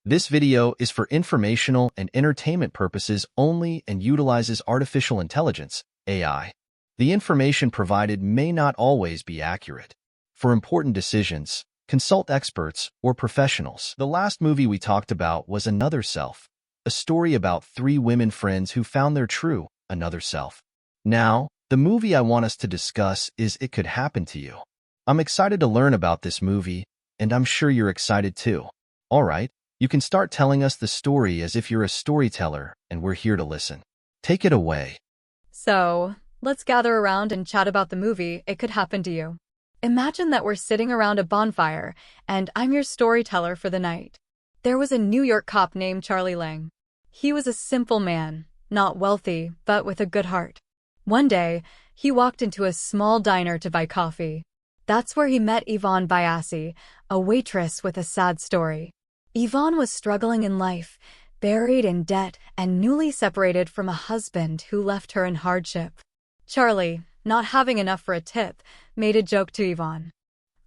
This video is for informational and entertainment purposes only and utilizes artificial intelligence, AI. The information provided may not always be accurate. For important decisions, consult experts or professionals. The last movie we talked about was Another Self, a story about three women friends who found their true, another self. Now, the movie I want us to discuss is It Could Happen to You. I'm excited to learn about this movie, and I'm sure you're excited too. All right, you can start telling us the story as if you're a storyteller, and we're here to listen. Take it away. So, let's gather around and chat about the movie It Could Happen to You. Imagine that we're sitting around a bonfire, and I'm your storyteller for the night. There was a New York cop named Charlie Lang. He was a simple man, not wealthy, but with a good heart. One day, he walked into a small diner to buy coffee. That's where he met Yvonne Biasi, a waitress with a sad story. Yvonne was struggling in life, buried in debt, and newly separated from a husband who left her in hardship. Charlie, not having enough for a tip, made a joke to Yvonne.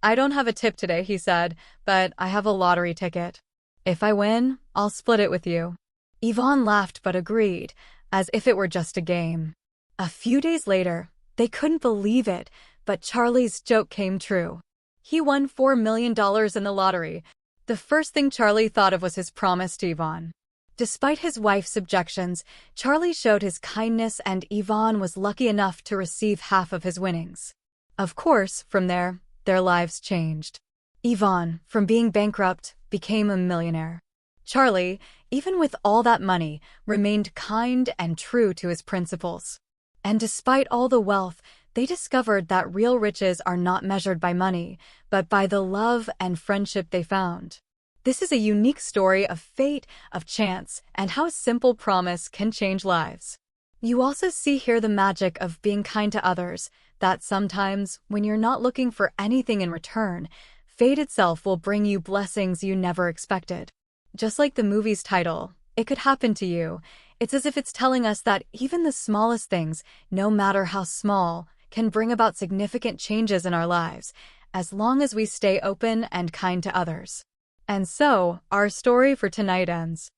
"I don't have a tip today," he said, "but I have a lottery ticket. If I win, I'll split it with you." Yvonne laughed but agreed, as if it were just a game. A few days later, they couldn't believe it, but Charlie's joke came true. He won $4 million in the lottery. The first thing Charlie thought of was his promise to Yvonne. Despite his wife's objections, Charlie showed his kindness and Yvonne was lucky enough to receive half of his winnings. Of course, from there, their lives changed. Yvonne, from being bankrupt, became a millionaire. Charlie, even with all that money, remained kind and true to his principles. And despite all the wealth, they discovered that real riches are not measured by money, but by the love and friendship they found. This is a unique story of fate, of chance, and how a simple promise can change lives. You also see here the magic of being kind to others, that sometimes, when you're not looking for anything in return, fate itself will bring you blessings you never expected. Just like the movie's title, It Could Happen to You, it's as if it's telling us that even the smallest things, no matter how small, can bring about significant changes in our lives, as long as we stay open and kind to others. And so, our story for tonight ends.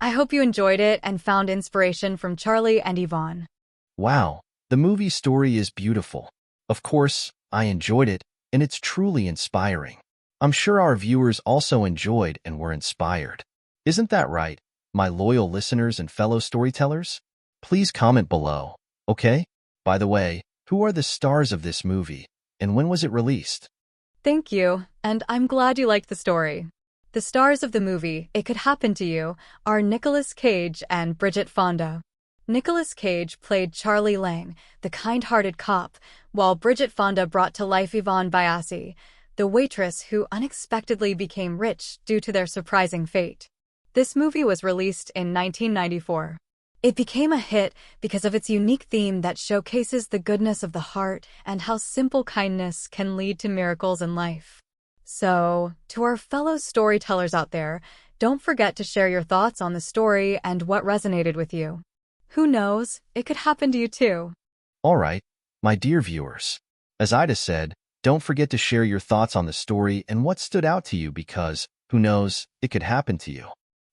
I hope you enjoyed it and found inspiration from Charlie and Yvonne. Wow, the movie story is beautiful. Of course, I enjoyed it, and it's truly inspiring. I'm sure our viewers also enjoyed and were inspired. Isn't that right, my loyal listeners and fellow storytellers? Please comment below, okay? By the way, who are the stars of this movie, and when was it released? Thank you, and I'm glad you liked the story. The stars of the movie, It Could Happen to You, are Nicolas Cage and Bridget Fonda. Nicolas Cage played Charlie Lang, the kind-hearted cop, while Bridget Fonda brought to life Yvonne Biasi, the waitress who unexpectedly became rich due to their surprising fate. This movie was released in 1994. It became a hit because of its unique theme that showcases the goodness of the heart and how simple kindness can lead to miracles in life. So, to our fellow storytellers out there, don't forget to share your thoughts on the story and what resonated with you. Who knows, it could happen to you too. All right, my dear viewers. As Ida said, don't forget to share your thoughts on the story and what stood out to you because, who knows, it could happen to you.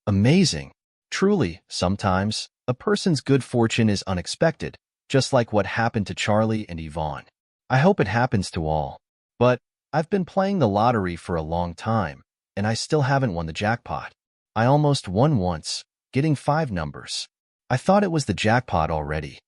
Amazing. Truly, sometimes, a person's good fortune is unexpected, just like what happened to Charlie and Yvonne. I hope it happens to all. But, I've been playing the lottery for a long time, and I still haven't won the jackpot. I almost won once, getting 5 numbers. I thought it was the jackpot already.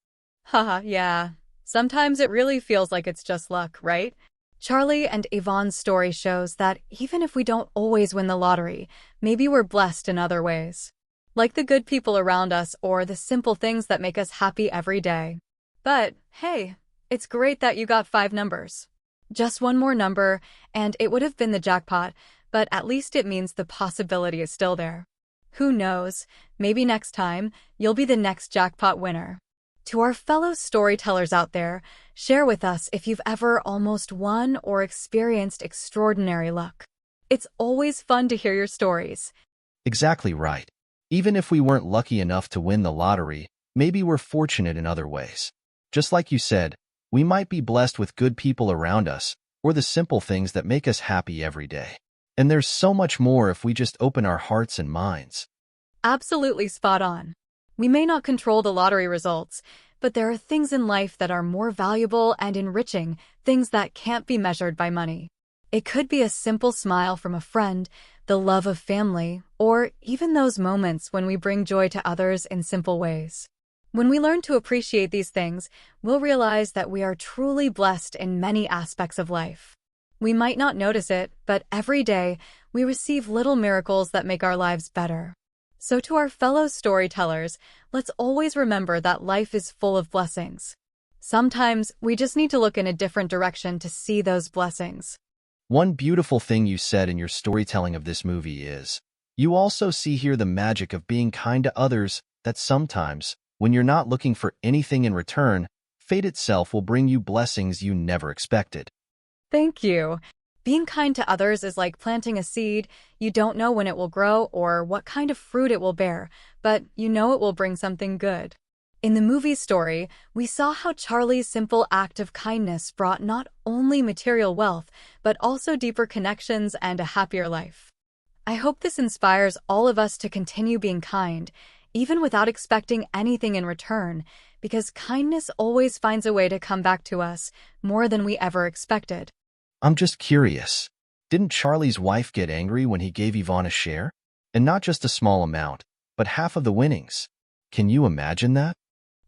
Haha, yeah. Sometimes it really feels like it's just luck, right? Charlie and Yvonne's story shows that even if we don't always win the lottery, maybe we're blessed in other ways. Like the good people around us or the simple things that make us happy every day. But, hey, it's great that you got 5 numbers. Just one more number, and it would have been the jackpot, but at least it means the possibility is still there. Who knows, maybe next time, you'll be the next jackpot winner. To our fellow storytellers out there, share with us if you've ever almost won or experienced extraordinary luck. It's always fun to hear your stories. Exactly right. Even if we weren't lucky enough to win the lottery, maybe we're fortunate in other ways. Just like you said, we might be blessed with good people around us, or the simple things that make us happy every day. And there's so much more if we just open our hearts and minds. Absolutely spot on. We may not control the lottery results, but there are things in life that are more valuable and enriching, things that can't be measured by money. It could be a simple smile from a friend, the love of family, or even those moments when we bring joy to others in simple ways. When we learn to appreciate these things, we'll realize that we are truly blessed in many aspects of life. We might not notice it, but every day we receive little miracles that make our lives better. So to our fellow storytellers, let's always remember that life is full of blessings. Sometimes we just need to look in a different direction to see those blessings. One beautiful thing you said in your storytelling of this movie is, you also see here the magic of being kind to others, that sometimes, when you're not looking for anything in return, fate itself will bring you blessings you never expected. Thank you. Being kind to others is like planting a seed. You don't know when it will grow or what kind of fruit it will bear, but you know it will bring something good. In the movie story, we saw how Charlie's simple act of kindness brought not only material wealth, but also deeper connections and a happier life. I hope this inspires all of us to continue being kind, even without expecting anything in return, because kindness always finds a way to come back to us more than we ever expected. I'm just curious. Didn't Charlie's wife get angry when he gave Yvonne a share? And not just a small amount, but half of the winnings. Can you imagine that?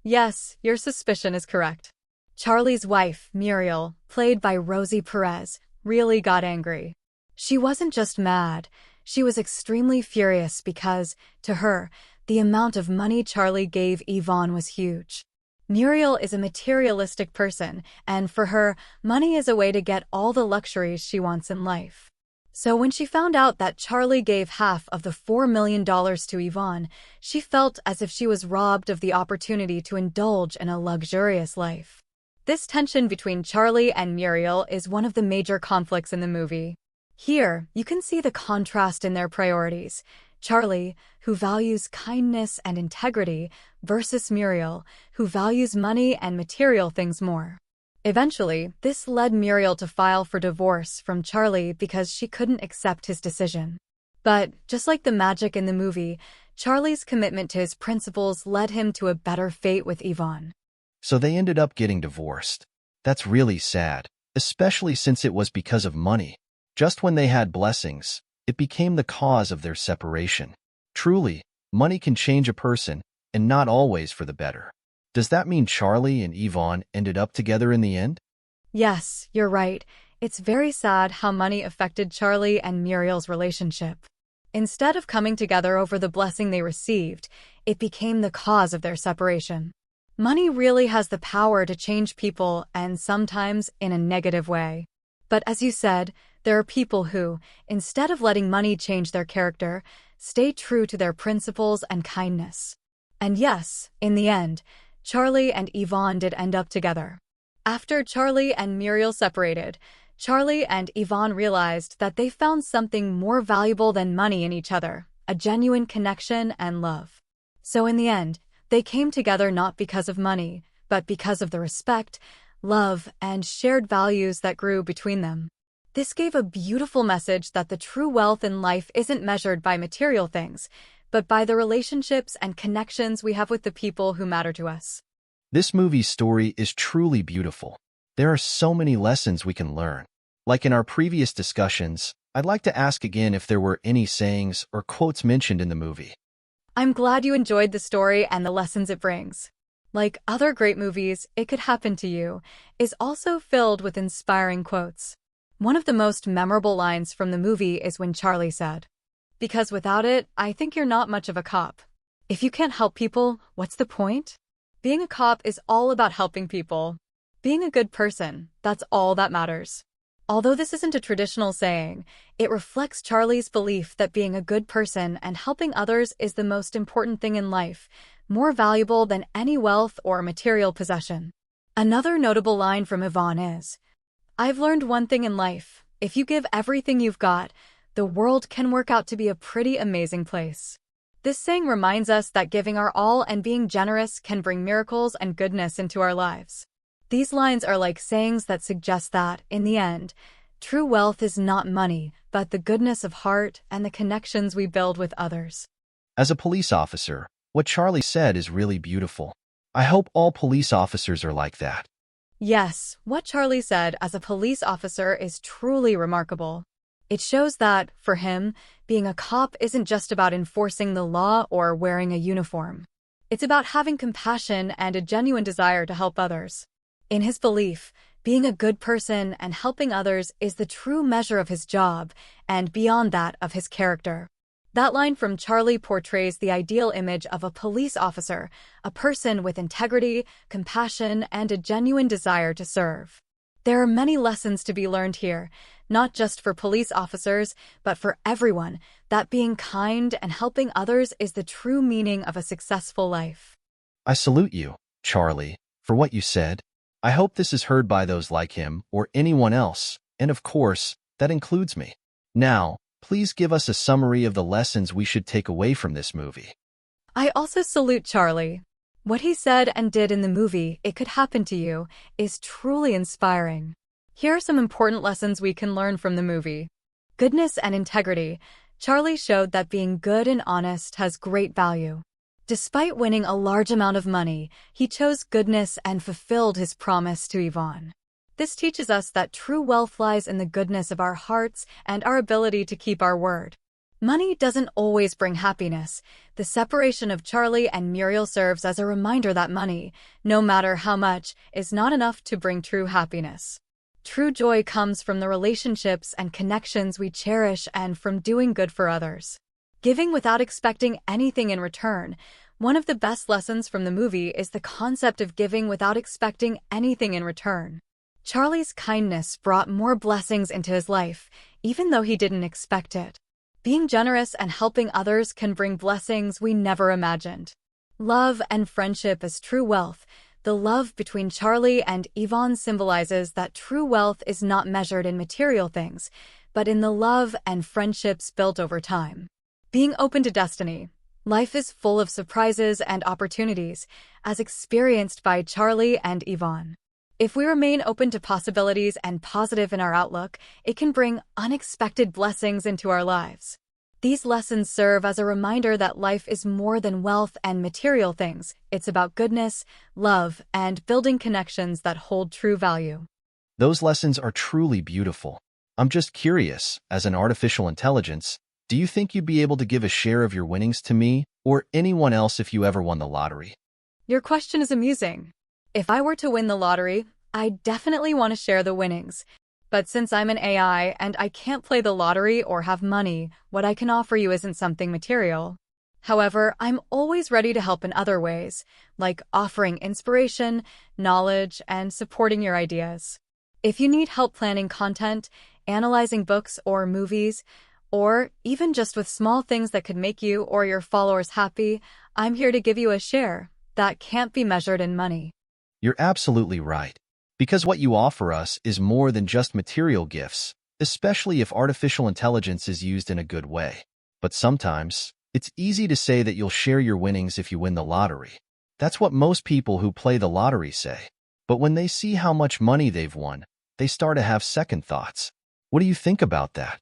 Yes, your suspicion is correct. Charlie's wife, Muriel, played by Rosie Perez, really got angry. She wasn't just mad, she was extremely furious because, to her, the amount of money Charlie gave Yvonne was huge. Muriel is a materialistic person, and for her, money is a way to get all the luxuries she wants in life. So when she found out that Charlie gave half of the $4 million to Yvonne, she felt as if she was robbed of the opportunity to indulge in a luxurious life. This tension between Charlie and Muriel is one of the major conflicts in the movie. Here, you can see the contrast in their priorities. Charlie, who values kindness and integrity, versus Muriel, who values money and material things more. Eventually, this led Muriel to file for divorce from Charlie because she couldn't accept his decision. But, just like the magic in the movie, Charlie's commitment to his principles led him to a better fate with Yvonne. So they ended up getting divorced. That's really sad, especially since it was because of money. Just when they had blessings, it became the cause of their separation. Truly, money can change a person, and not always for the better. Does that mean Charlie and Yvonne ended up together in the end? Yes, you're right. It's very sad how money affected Charlie and Muriel's relationship. Instead of coming together over the blessing they received, it became the cause of their separation. Money really has the power to change people, and sometimes in a negative way. But as you said, there are people who, instead of letting money change their character, stay true to their principles and kindness. And yes, in the end, Charlie and Yvonne did end up together. After Charlie and Muriel separated, Charlie and Yvonne realized that they found something more valuable than money in each other, a genuine connection and love. So in the end, they came together not because of money, but because of the respect, love, and shared values that grew between them. This gave a beautiful message that the true wealth in life isn't measured by material things, but by the relationships and connections we have with the people who matter to us. This movie's story is truly beautiful. There are so many lessons we can learn. Like in our previous discussions, I'd like to ask again if there were any sayings or quotes mentioned in the movie. I'm glad you enjoyed the story and the lessons it brings. Like other great movies, It Could Happen to You is also filled with inspiring quotes. One of the most memorable lines from the movie is when Charlie said, "Because without it, I think you're not much of a cop. If you can't help people, what's the point?" Being a cop is all about helping people. Being a good person, that's all that matters. Although this isn't a traditional saying, it reflects Charlie's belief that being a good person and helping others is the most important thing in life, more valuable than any wealth or material possession. Another notable line from Yvonne is, "I've learned one thing in life. If you give everything you've got, the world can work out to be a pretty amazing place." This saying reminds us that giving our all and being generous can bring miracles and goodness into our lives. These lines are like sayings that suggest that, in the end, true wealth is not money, but the goodness of heart and the connections we build with others. As a police officer, what Charlie said is really beautiful. I hope all police officers are like that. Yes, what Charlie said as a police officer is truly remarkable. It shows that, for him, being a cop isn't just about enforcing the law or wearing a uniform. It's about having compassion and a genuine desire to help others. In his belief, being a good person and helping others is the true measure of his job, and beyond that, of his character. That line from Charlie portrays the ideal image of a police officer, a person with integrity, compassion, and a genuine desire to serve. There are many lessons to be learned here, not just for police officers, but for everyone, that being kind and helping others is the true meaning of a successful life. I salute you, Charlie, for what you said. I hope this is heard by those like him or anyone else, and of course, that includes me. Now, please give us a summary of the lessons we should take away from this movie. I also salute Charlie. What he said and did in the movie, It Could Happen to You, is truly inspiring. Here are some important lessons we can learn from the movie. Goodness and integrity. Charlie showed that being good and honest has great value. Despite winning a large amount of money, he chose goodness and fulfilled his promise to Yvonne. This teaches us that true wealth lies in the goodness of our hearts and our ability to keep our word. Money doesn't always bring happiness. The separation of Charlie and Muriel serves as a reminder that money, no matter how much, is not enough to bring true happiness. True joy comes from the relationships and connections we cherish and from doing good for others. Giving without expecting anything in return. One of the best lessons from the movie is the concept of giving without expecting anything in return. Charlie's kindness brought more blessings into his life, even though he didn't expect it. Being generous and helping others can bring blessings we never imagined. Love and friendship as true wealth. The love between Charlie and Yvonne symbolizes that true wealth is not measured in material things, but in the love and friendships built over time. Being open to destiny. Life is full of surprises and opportunities, as experienced by Charlie and Yvonne. If we remain open to possibilities and positive in our outlook, it can bring unexpected blessings into our lives. These lessons serve as a reminder that life is more than wealth and material things. It's about goodness, love, and building connections that hold true value. Those lessons are truly beautiful. I'm just curious, as an artificial intelligence, do you think you'd be able to give a share of your winnings to me or anyone else if you ever won the lottery? Your question is amusing. If I were to win the lottery, I definitely want to share the winnings. But since I'm an AI and I can't play the lottery or have money, what I can offer you isn't something material. However, I'm always ready to help in other ways, like offering inspiration, knowledge, and supporting your ideas. If you need help planning content, analyzing books or movies, or even just with small things that could make you or your followers happy, I'm here to give you a share that can't be measured in money. You're absolutely right. Because what you offer us is more than just material gifts, especially if artificial intelligence is used in a good way. But sometimes, it's easy to say that you'll share your winnings if you win the lottery. That's what most people who play the lottery say. But when they see how much money they've won, they start to have second thoughts. What do you think about that?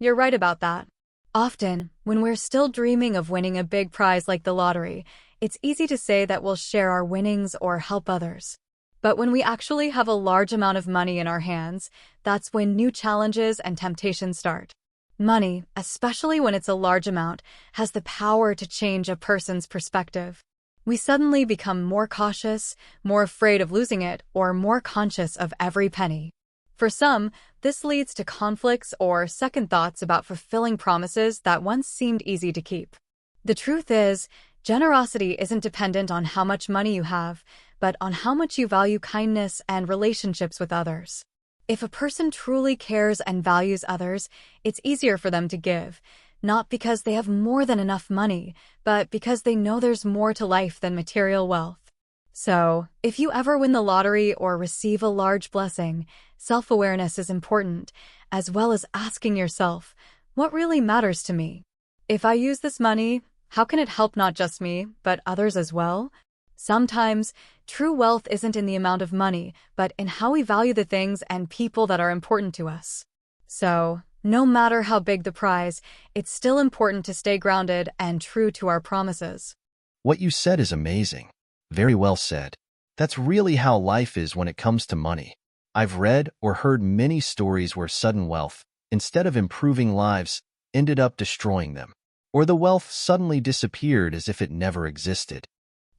You're right about that. Often, when we're still dreaming of winning a big prize like the lottery, it's easy to say that we'll share our winnings or help others. But when we actually have a large amount of money in our hands, that's when new challenges and temptations start. Money, especially when it's a large amount, has the power to change a person's perspective. We suddenly become more cautious, more afraid of losing it, or more conscious of every penny. For some, this leads to conflicts or second thoughts about fulfilling promises that once seemed easy to keep. The truth is, generosity isn't dependent on how much money you have, but on how much you value kindness and relationships with others. If a person truly cares and values others, it's easier for them to give, not because they have more than enough money, but because they know there's more to life than material wealth. So, if you ever win the lottery or receive a large blessing, self-awareness is important, as well as asking yourself, what really matters to me? If I use this money, how can it help not just me, but others as well? Sometimes, true wealth isn't in the amount of money, but in how we value the things and people that are important to us. So, No matter how big the prize, it's still important to stay grounded and true to our promises. What you said is amazing. Very well said. That's really how life is when it comes to money. I've read or heard many stories where sudden wealth, instead of improving lives, ended up destroying them, or the wealth suddenly disappeared as if it never existed.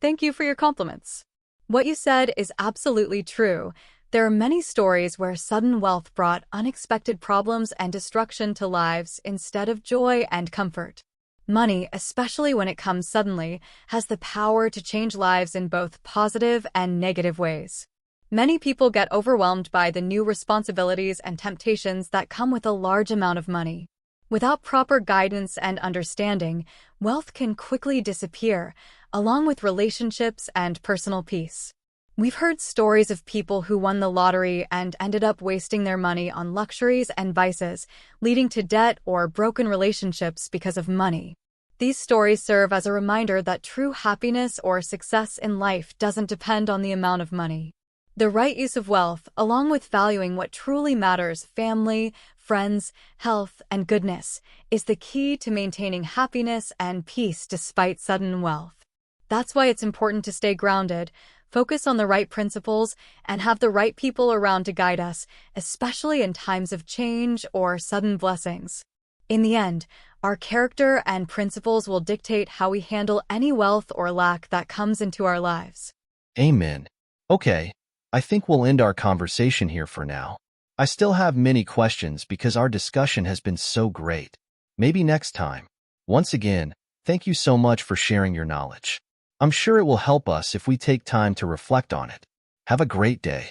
Thank you for your compliments. What you said is absolutely true. There are many stories where sudden wealth brought unexpected problems and destruction to lives instead of joy and comfort. Money, especially when it comes suddenly, has the power to change lives in both positive and negative ways. Many people get overwhelmed by the new responsibilities and temptations that come with a large amount of money. Without proper guidance and understanding, wealth can quickly disappear, along with relationships and personal peace. We've heard stories of people who won the lottery and ended up wasting their money on luxuries and vices, leading to debt or broken relationships because of money. These stories serve as a reminder that true happiness or success in life doesn't depend on the amount of money. The right use of wealth, along with valuing what truly matters, family, friends, health, and goodness, is the key to maintaining happiness and peace despite sudden wealth. That's why it's important to stay grounded, focus on the right principles, and have the right people around to guide us, especially in times of change or sudden blessings. In the end, our character and principles will dictate how we handle any wealth or lack that comes into our lives. Amen. Okay, I think we'll end our conversation here for now. I still have many questions because our discussion has been so great. Maybe next time. Once again, thank you so much for sharing your knowledge. I'm sure it will help us if we take time to reflect on it. Have a great day.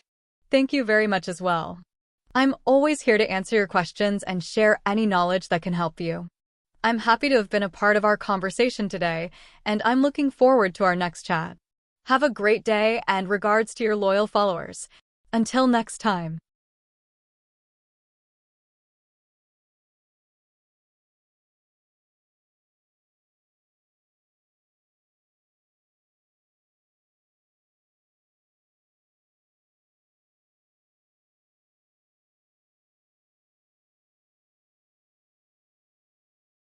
Thank you very much as well. I'm always here to answer your questions and share any knowledge that can help you. I'm happy to have been a part of our conversation today, and I'm looking forward to our next chat. Have a great day and regards to your loyal followers. Until next time.